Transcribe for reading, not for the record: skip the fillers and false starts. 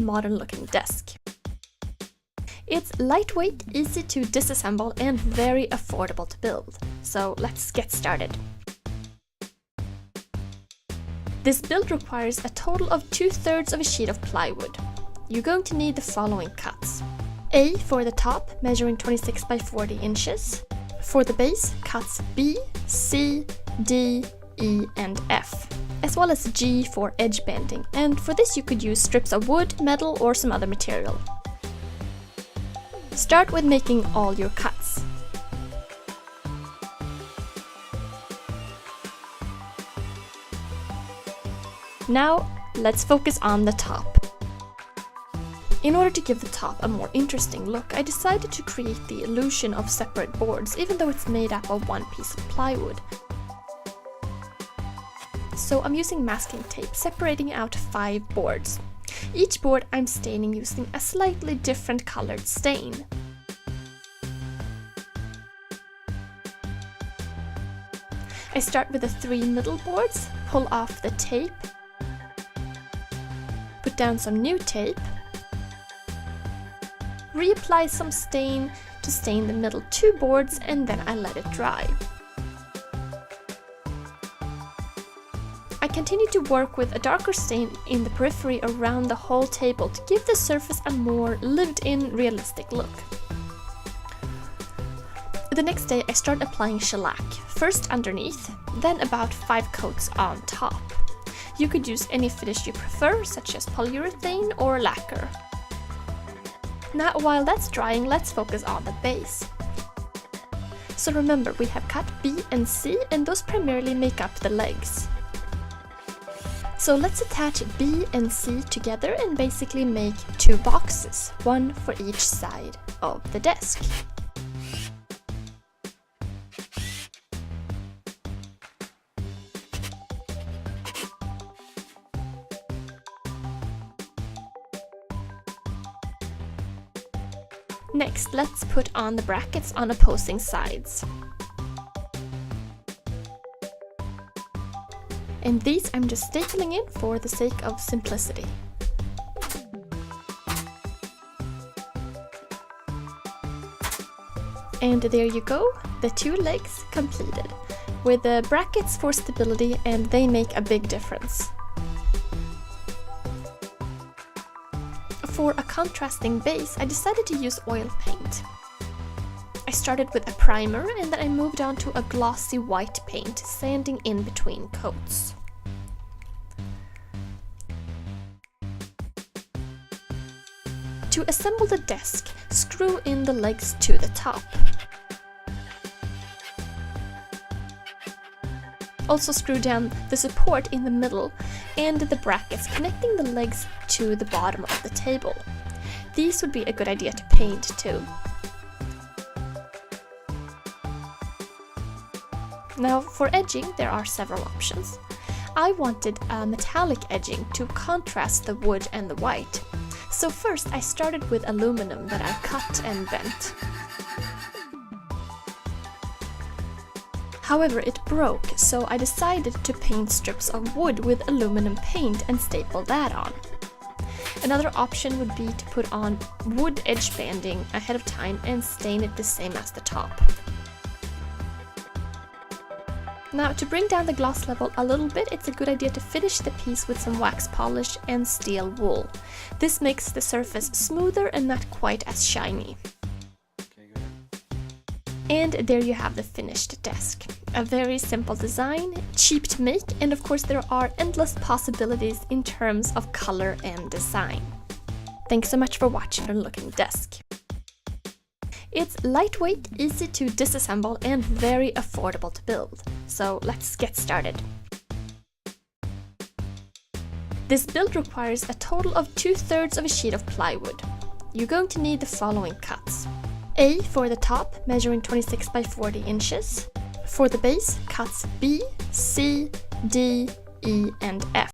modern looking desk. It's lightweight, easy to disassemble and very affordable to build. So let's get started. This build requires a total of 2/3 of a sheet of plywood. You're going to need the following cuts. A for the top, measuring 26 by 40 inches. For the base, cuts B, C, D, E and F, as well as G for edge banding, and for this you could use strips of wood, metal or some other material. Start with making all your cuts. Now, let's focus on the top. In order to give the top a more interesting look, I decided to create the illusion of separate boards, even though it's made up of one piece of plywood. So I'm using masking tape, separating out 5 boards. Each board I'm staining using a slightly different colored stain. I start with the 3 middle boards, pull off the tape, put down some new tape, reapply some stain to stain the middle 2 boards, and then I let it dry. I continue to work with a darker stain in the periphery around the whole table to give the surface a more lived-in, realistic look. The next day I start applying shellac, first underneath, then about 5 coats on top. You could use any finish you prefer, such as polyurethane or lacquer. Now while that's drying, let's focus on the base. So remember, we have cut B and C, and those primarily make up the legs. So let's attach B and C together and basically make 2 boxes, one for each side of the desk. Next, let's put on the brackets on opposing sides. And these I'm just stapling in for the sake of simplicity. And there you go, the 2 legs completed, with the brackets for stability, and they make a big difference. For a contrasting base, I decided to use oil paint. I started with a primer and then I moved on to a glossy white paint, sanding in between coats. To assemble the desk, screw in the legs to the top. Also screw down the support in the middle and the brackets connecting the legs to the bottom of the table. These would be a good idea to paint too. Now for edging, there are several options. I wanted a metallic edging to contrast the wood and the white. So first I started with aluminum that I cut and bent. However, it broke, so I decided to paint strips of wood with aluminum paint and staple that on. Another option would be to put on wood edge banding ahead of time and stain it the same as the top. Now, to bring down the gloss level a little bit, it's a good idea to finish the piece with some wax polish and steel wool. This makes the surface smoother and not quite as shiny. And there you have the finished desk. A very simple design, cheap to make, and of course there are endless possibilities in terms of color and design. Thanks so much for watching Modern Looking Desk. It's lightweight, easy to disassemble and very affordable to build. So let's get started. This build requires a total of 2/3 of a sheet of plywood. You're going to need the following cuts. A for the top, measuring 26 by 40 inches. For the base, cuts B, C, D, E and F,